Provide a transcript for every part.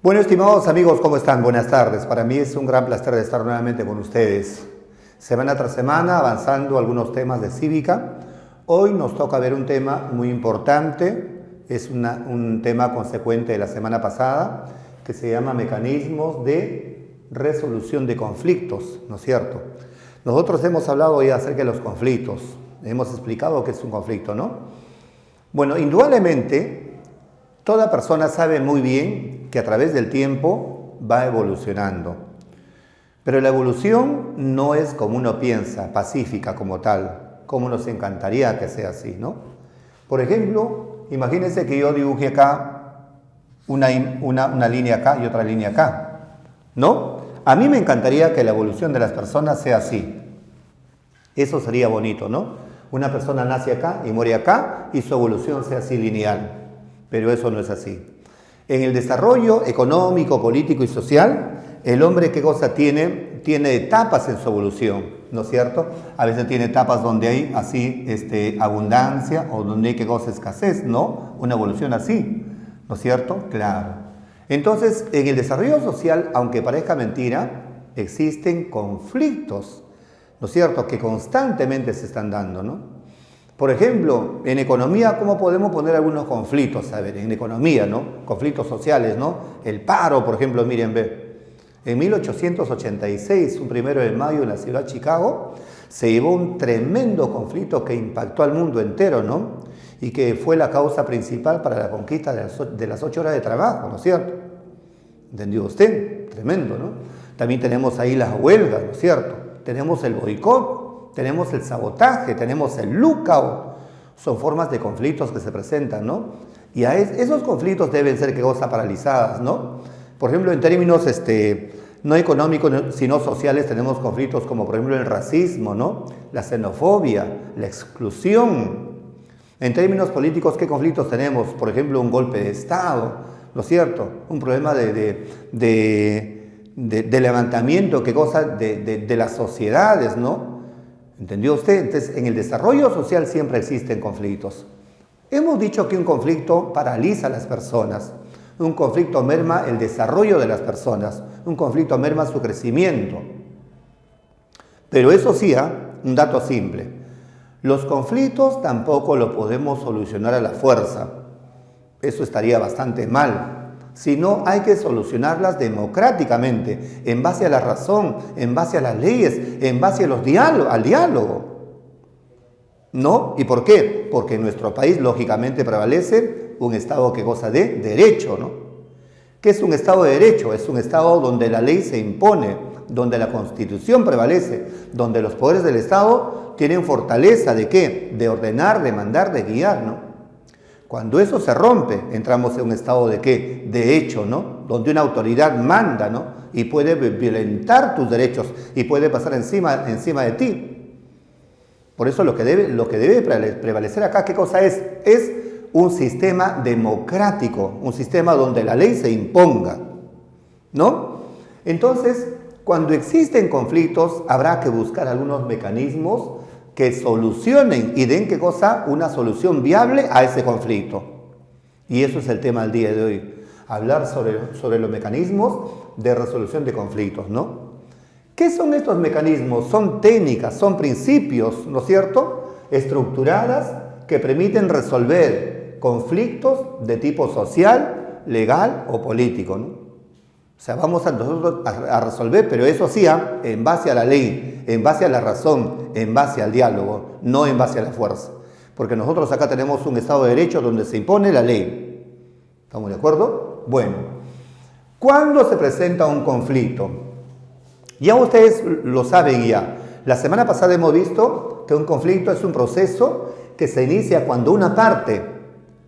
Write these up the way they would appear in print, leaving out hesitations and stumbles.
Bueno, estimados amigos, ¿cómo están? Buenas tardes. Para mí es un gran placer de estar nuevamente con ustedes. Semana tras semana avanzando algunos temas de cívica. Hoy nos toca ver un tema muy importante, es un tema consecuente de la semana pasada, que se llama mecanismos de resolución de conflictos, ¿no es cierto? Nosotros hemos hablado ya acerca de los conflictos, hemos explicado qué es un conflicto, ¿no? Bueno, indudablemente, toda persona sabe muy bien que a través del tiempo va evolucionando. Pero la evolución no es como uno piensa, pacífica como tal, como nos encantaría que sea así, ¿no? Por ejemplo, imagínense que yo dibuje acá una línea acá y otra línea acá, ¿no? A mí me encantaría que la evolución de las personas sea así. Eso sería bonito, ¿no? Una persona nace acá y muere acá y su evolución sea así lineal, pero eso no es así. En el desarrollo económico, político y social, el hombre, ¿qué cosa tiene? Tiene etapas en su evolución, ¿no es cierto? A veces tiene etapas donde hay así abundancia o donde hay, ¿qué cosa? Escasez, ¿no? Una evolución así, ¿no es cierto? Claro. Entonces, en el desarrollo social, aunque parezca mentira, existen conflictos, ¿no es cierto?, que constantemente se están dando, ¿no? Por ejemplo, en economía, ¿cómo podemos poner algunos conflictos? A ver, en economía, ¿no? Conflictos sociales, ¿no? El paro, por ejemplo, miren, ve. En 1886, un 1 de mayo, en la ciudad de Chicago, se llevó un tremendo conflicto que impactó al mundo entero, ¿no? Y que fue la causa principal para la conquista de las 8 horas de trabajo, ¿no es cierto? ¿Entendió usted? Tremendo, ¿no? También tenemos ahí las huelgas, ¿no es cierto? Tenemos el boicot, tenemos el sabotaje, tenemos el lookout. Son formas de conflictos que se presentan, ¿no? Y esos conflictos deben ser, ¿qué cosa? Paralizadas, ¿no? Por ejemplo, en términos no económicos, sino sociales, tenemos conflictos como, por ejemplo, el racismo, ¿no? La xenofobia, la exclusión. En términos políticos, ¿qué conflictos tenemos? Por ejemplo, un golpe de Estado, ¿no es cierto? Un problema de levantamiento, ¿qué cosa? De las sociedades, ¿no? ¿Entendió usted? Entonces, en el desarrollo social siempre existen conflictos. Hemos dicho que un conflicto paraliza a las personas. Un conflicto merma el desarrollo de las personas. Un conflicto merma su crecimiento. Pero eso sí, un dato simple. Los conflictos tampoco lo podemos solucionar a la fuerza. Eso estaría bastante mal. Sino hay que solucionarlas democráticamente, en base a la razón, en base a las leyes, en base al diálogo. ¿No? ¿Y por qué? Porque en nuestro país, lógicamente, prevalece un Estado que goza de derecho, ¿no? ¿Qué es un Estado de derecho? Es un Estado donde la ley se impone, donde la Constitución prevalece, donde los poderes del Estado tienen fortaleza ¿de qué? De ordenar, de mandar, de guiar, ¿no? Cuando eso se rompe, entramos en un estado ¿de qué? De hecho, ¿no? Donde una autoridad manda, ¿no? Y puede violentar tus derechos y puede pasar encima de ti. Por eso lo que debe prevalecer acá, ¿qué cosa es? Es un sistema democrático, un sistema donde la ley se imponga, ¿no? Entonces, cuando existen conflictos, habrá que buscar algunos mecanismos que solucionen y den, ¿qué cosa? Una solución viable a ese conflicto. Y eso es el tema del día de hoy, hablar sobre los mecanismos de resolución de conflictos, ¿no? ¿Qué son estos mecanismos? Son técnicas, son principios, ¿no es cierto?, estructuradas que permiten resolver conflictos de tipo social, legal o político, ¿no? O sea, vamos nosotros a resolver, pero eso sí, en base a la ley, en base a la razón, en base al diálogo, no en base a la fuerza. Porque nosotros acá tenemos un Estado de Derecho donde se impone la ley. ¿Estamos de acuerdo? Bueno, ¿cuándo se presenta un conflicto? Ya ustedes lo saben ya. La semana pasada hemos visto que un conflicto es un proceso que se inicia cuando una parte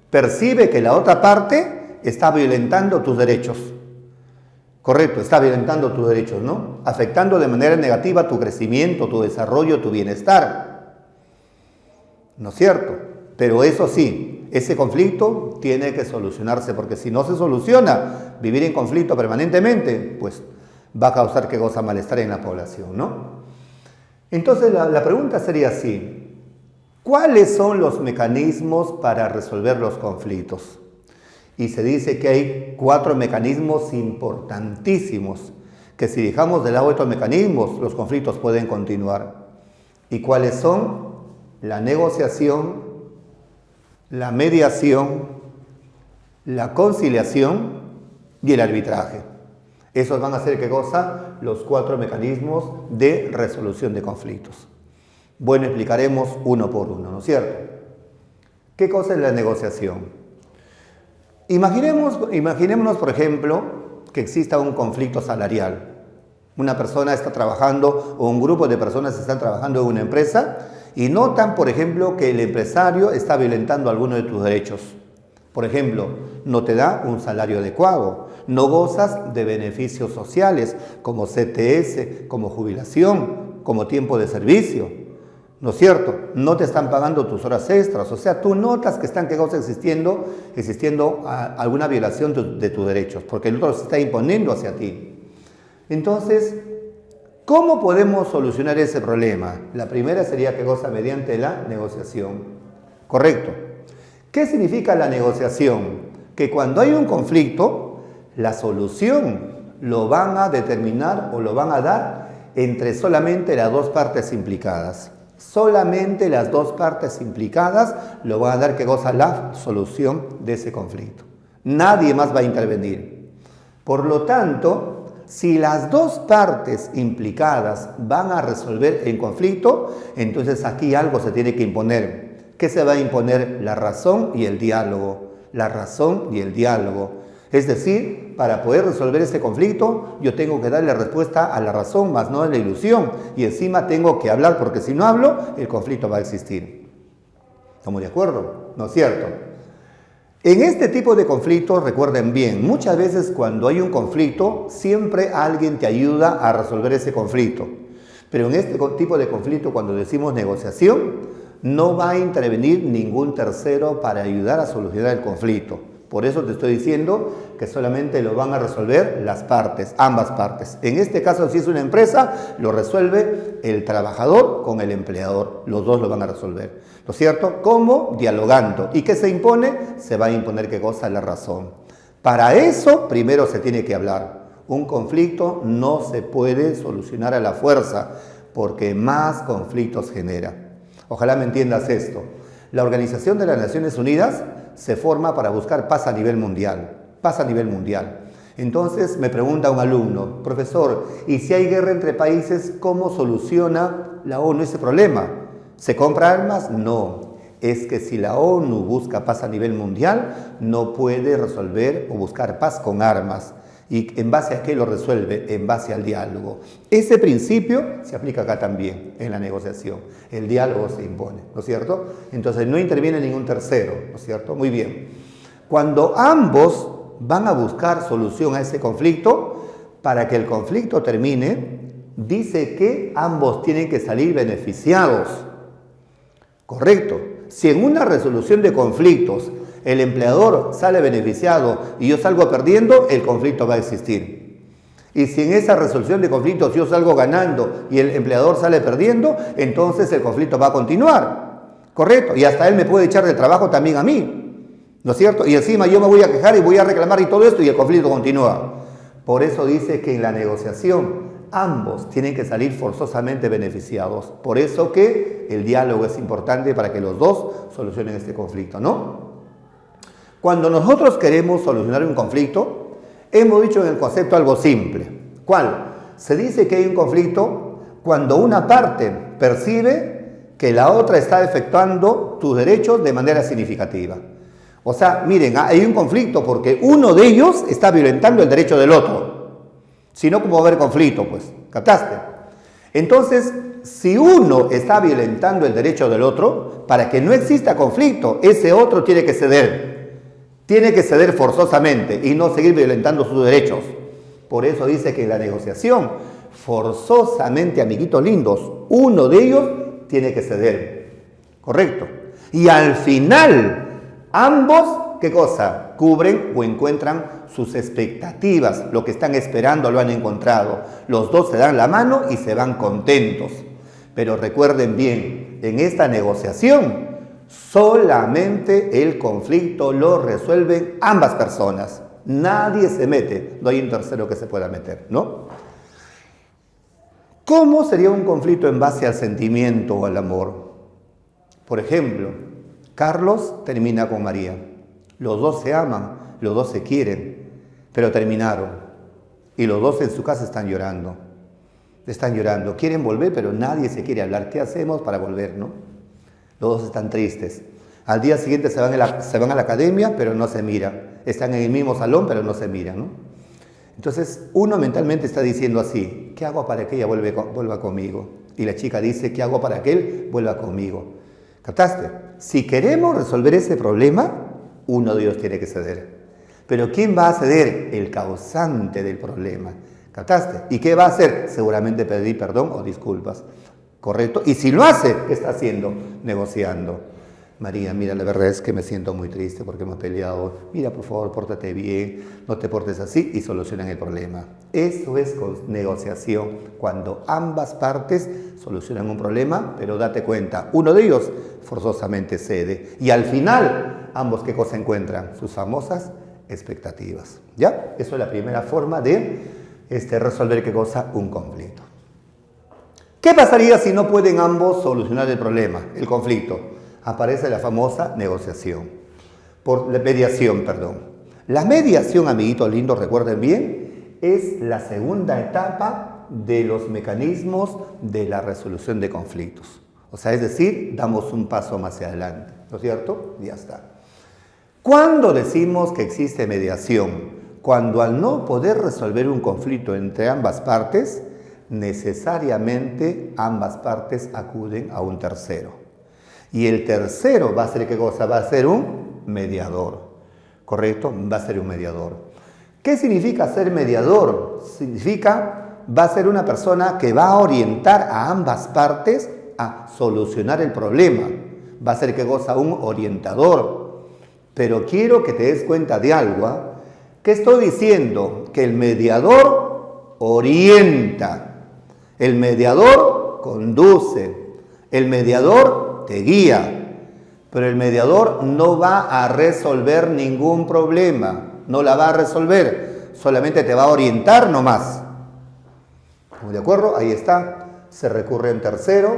percibe que la otra parte está violentando tus derechos. Correcto, está violentando tus derechos, ¿no? Afectando de manera negativa tu crecimiento, tu desarrollo, tu bienestar. ¿No es cierto? Pero eso sí, ese conflicto tiene que solucionarse, porque si no se soluciona, vivir en conflicto permanentemente, pues va a causar ¿qué cosa? Malestar en la población, ¿no? Entonces la pregunta sería así: ¿cuáles son los mecanismos para resolver los conflictos? Y se dice que hay 4 mecanismos importantísimos, que si dejamos de lado estos mecanismos, los conflictos pueden continuar. ¿Y cuáles son? La negociación, la mediación, la conciliación y el arbitraje. Esos van a ser, ¿qué cosa? Los 4 mecanismos de resolución de conflictos. Bueno, explicaremos uno por uno, ¿no es cierto? ¿Qué cosa es la negociación? Imaginémonos, por ejemplo, que exista un conflicto salarial. Una persona está trabajando o un grupo de personas están trabajando en una empresa y notan, por ejemplo, que el empresario está violentando alguno de tus derechos. Por ejemplo, no te da un salario adecuado, no gozas de beneficios sociales como CTS, como jubilación, como tiempo de servicio. ¿No es cierto? No te están pagando tus horas extras, o sea, tú notas que están existiendo alguna violación de tus derechos, porque el otro se está imponiendo hacia ti. Entonces, ¿cómo podemos solucionar ese problema? La primera sería, ¿qué cosa? Mediante la negociación. Correcto. ¿Qué significa la negociación? Que cuando hay un conflicto, la solución lo van a determinar o lo van a dar entre solamente las 2 partes implicadas. Solamente las 2 partes implicadas lo van a dar, ¿qué cosa? La solución de ese conflicto. Nadie más va a intervenir. Por lo tanto, si las 2 partes implicadas van a resolver el conflicto, entonces aquí algo se tiene que imponer. ¿Qué se va a imponer? La razón y el diálogo. La razón y el diálogo. Es decir, para poder resolver ese conflicto, yo tengo que darle respuesta a la razón, más no a la ilusión. Y encima tengo que hablar, porque si no hablo, el conflicto va a existir. ¿Estamos de acuerdo? ¿No es cierto? En este tipo de conflictos, recuerden bien, muchas veces cuando hay un conflicto, siempre alguien te ayuda a resolver ese conflicto. Pero en este tipo de conflicto, cuando decimos negociación, no va a intervenir ningún tercero para ayudar a solucionar el conflicto. Por eso te estoy diciendo que solamente lo van a resolver las partes, ambas partes. En este caso, si es una empresa, lo resuelve el trabajador con el empleador. Los 2 lo van a resolver. ¿No es cierto? ¿Cómo? Dialogando. ¿Y qué se impone? Se va a imponer, ¿qué cosa? La razón. Para eso, primero se tiene que hablar. Un conflicto no se puede solucionar a la fuerza, porque más conflictos genera. Ojalá me entiendas esto. La Organización de las Naciones Unidas se forma para buscar paz a nivel mundial. Paz a nivel mundial. Entonces me pregunta un alumno, profesor, ¿y si hay guerra entre países, cómo soluciona la ONU ese problema? ¿Se compra armas? No. Es que si la ONU busca paz a nivel mundial, no puede resolver o buscar paz con armas. ¿Y en base a qué lo resuelve? En base al diálogo. Ese principio se aplica acá también, en la negociación. El diálogo se impone, ¿no es cierto? Entonces no interviene ningún tercero, ¿no es cierto? Muy bien. Cuando ambos van a buscar solución a ese conflicto, para que el conflicto termine, dice que ambos tienen que salir beneficiados. Correcto. Si en una resolución de conflictos el empleador sale beneficiado y yo salgo perdiendo, el conflicto va a existir. Y si en esa resolución de conflictos yo salgo ganando y el empleador sale perdiendo, entonces el conflicto va a continuar. ¿Correcto? Y hasta él me puede echar de trabajo también a mí. ¿No es cierto? Y encima yo me voy a quejar y voy a reclamar y todo esto y el conflicto continúa. Por eso dice que en la negociación ambos tienen que salir forzosamente beneficiados. Por eso que el diálogo es importante para que los 2 solucionen este conflicto, ¿no? Cuando nosotros queremos solucionar un conflicto, hemos dicho en el concepto algo simple. ¿Cuál? Se dice que hay un conflicto cuando una parte percibe que la otra está efectuando tus derechos de manera significativa. O sea, miren, hay un conflicto porque uno de ellos está violentando el derecho del otro. Si no, ¿cómo va a haber conflicto? Pues, ¿captaste? Entonces, si uno está violentando el derecho del otro, para que no exista conflicto, ese otro tiene que ceder. Tiene que ceder forzosamente y no seguir violentando sus derechos. Por eso dice que en la negociación, forzosamente, amiguitos lindos, uno de ellos tiene que ceder. ¿Correcto? Y al final, ambos, ¿qué cosa? Cubren o encuentran sus expectativas. Lo que están esperando lo han encontrado. Los 2 se dan la mano y se van contentos. Pero recuerden bien, en esta negociación Solamente el conflicto lo resuelven ambas personas. Nadie se mete, no hay un tercero que se pueda meter, ¿no? ¿Cómo sería un conflicto en base al sentimiento o al amor? Por ejemplo, Carlos termina con María. Los dos se aman, los dos se quieren, pero terminaron. Y los dos en su casa están llorando. Están llorando, quieren volver, pero nadie se quiere hablar. ¿Qué hacemos para volver, no? Los dos están tristes. Al día siguiente se van a la academia, pero no se miran. Están en el mismo salón, pero no se miran, ¿no? Entonces, uno mentalmente está diciendo así, ¿qué hago para que ella vuelva conmigo? Y la chica dice, ¿qué hago para que él vuelva conmigo? ¿Captaste? Si queremos resolver ese problema, uno de ellos tiene que ceder. Pero ¿quién va a ceder? El causante del problema. ¿Captaste? ¿Y qué va a hacer? Seguramente pedir perdón o disculpas. ¿Correcto? Y si lo hace, ¿qué está haciendo? Negociando. María, mira, la verdad es que me siento muy triste porque hemos peleado. Mira, por favor, pórtate bien, no te portes así y solucionan el problema. Eso es negociación, cuando ambas partes solucionan un problema, pero date cuenta, uno de ellos forzosamente cede. Y al final, ambos, ¿qué cosa encuentran? Sus famosas expectativas. ¿Ya? Eso es la primera forma de resolver, ¿qué cosa? Un conflicto. ¿Qué pasaría si no pueden ambos solucionar el problema, el conflicto? Aparece la famosa mediación. La mediación, amiguitos lindos, recuerden bien, es la segunda etapa de los mecanismos de la resolución de conflictos. O sea, es decir, damos un paso más adelante, ¿no es cierto? Ya está. ¿Cuándo decimos que existe mediación? Cuando al no poder resolver un conflicto entre ambas partes, necesariamente ambas partes acuden a un tercero. Y el tercero va a ser, ¿qué cosa? Va a ser un mediador, ¿correcto? Va a ser un mediador. ¿Qué significa ser mediador? Significa, va a ser una persona que va a orientar a ambas partes a solucionar el problema. Va a ser, ¿qué cosa? Un orientador. Pero quiero que te des cuenta de algo, ¿eh? ¿Qué estoy diciendo? Que el mediador orienta, el mediador conduce, el mediador te guía, pero el mediador no va a resolver ningún problema, no la va a resolver, solamente te va a orientar nomás. ¿De acuerdo? Ahí está, se recurre a un tercero,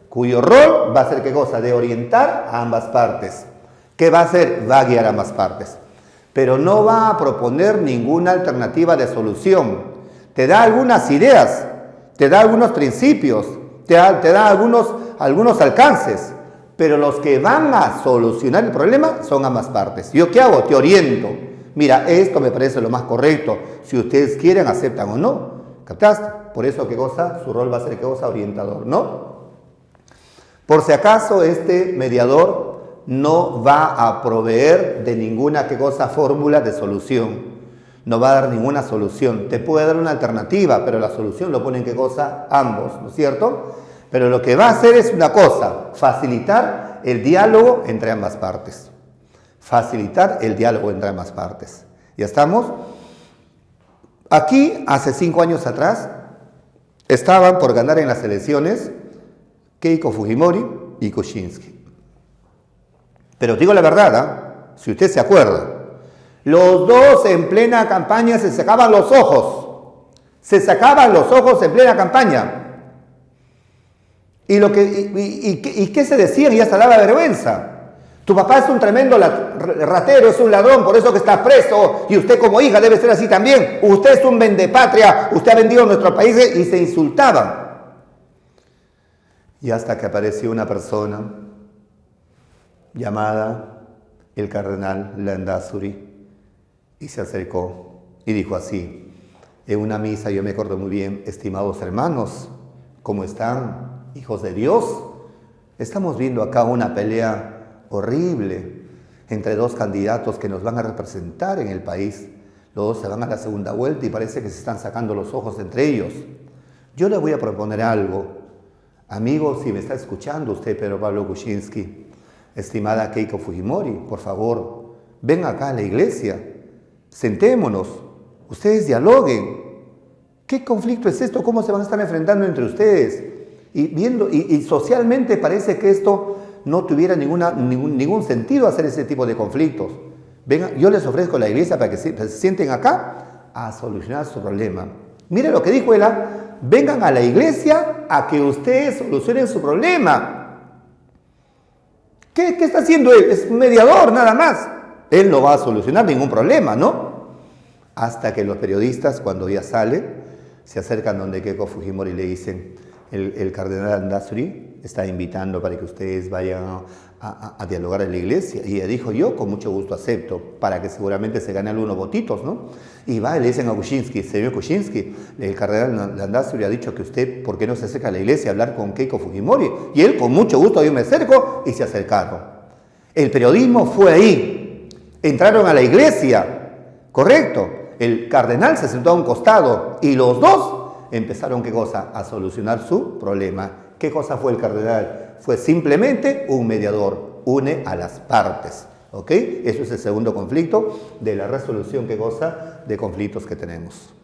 cuyo rol va a ser, ¿qué cosa? De orientar a ambas partes. ¿Qué va a hacer? Va a guiar a ambas partes, pero no va a proponer ninguna alternativa de solución. Te da algunas ideas, te da algunos principios, te da algunos alcances, pero los que van a solucionar el problema son ambas partes. ¿Yo qué hago? Te oriento. Mira, esto me parece lo más correcto. Si ustedes quieren, aceptan o no. ¿Captaste? Por eso, ¿qué cosa? Su rol va a ser, ¿qué cosa? Orientador, ¿no? Por si acaso, este mediador no va a proveer de ninguna, ¿qué cosa? Fórmula de solución. No va a dar ninguna solución. Te puede dar una alternativa, pero la solución lo ponen, ¿qué cosa? Ambos, ¿no es cierto? Pero lo que va a hacer es una cosa, facilitar el diálogo entre ambas partes. Facilitar el diálogo entre ambas partes. ¿Ya estamos? Aquí, hace 5 años atrás, estaban por ganar en las elecciones Keiko Fujimori y Kuczynski. Pero digo la verdad, si usted se acuerda, los dos en plena campaña se sacaban los ojos. Se sacaban los ojos en plena campaña. ¿Y qué se decían? Y hasta daba vergüenza. Tu papá es un tremendo ratero, es un ladrón, por eso que está preso. Y usted como hija debe ser así también. Usted es un vendepatria, usted ha vendido nuestro país, y se insultaban. Y hasta que apareció una persona llamada el cardenal Landázuri y se acercó y dijo así, en una misa, yo me acuerdo muy bien: estimados hermanos, ¿cómo están? Hijos de Dios, estamos viendo acá una pelea horrible entre dos candidatos que nos van a representar en el país. Los dos se van a la segunda vuelta y parece que se están sacando los ojos entre ellos. Yo le voy a proponer algo. Amigo, si me está escuchando usted, Pedro Pablo Kuczynski, estimada Keiko Fujimori, por favor, ven acá a la iglesia, sentémonos, ustedes dialoguen. ¿Qué conflicto es esto? ¿Cómo se van a estar enfrentando entre ustedes? Y socialmente parece que esto no tuviera ningún sentido hacer ese tipo de conflictos. Vengan, yo les ofrezco la iglesia para que se sienten acá a solucionar su problema. Mire lo que dijo él, vengan a la iglesia a que ustedes solucionen su problema. ¿Qué está haciendo él? Es un mediador nada más. Él no va a solucionar ningún problema, ¿no? Hasta que los periodistas, cuando ya sale, se acercan donde Keiko Fujimori y le dicen, el cardenal Landázuri está invitando para que ustedes vayan a dialogar en la iglesia. Y ella dijo, yo con mucho gusto acepto, para que seguramente se ganen algunos votitos, ¿no? Y va y le dicen a Kuczynski, señor Kuczynski, el cardenal Landázuri ha dicho que usted, ¿por qué no se acerca a la iglesia a hablar con Keiko Fujimori? Y él, con mucho gusto, yo me acerco, y se acercaron. El periodismo fue ahí. Entraron a la iglesia, correcto. El cardenal se sentó a un costado y los dos empezaron, ¿qué cosa? A solucionar su problema. ¿Qué cosa fue el cardenal? Fue simplemente un mediador, une a las partes. ¿Ok? Eso es el segundo conflicto de la resolución, ¿qué cosa? De conflictos que tenemos.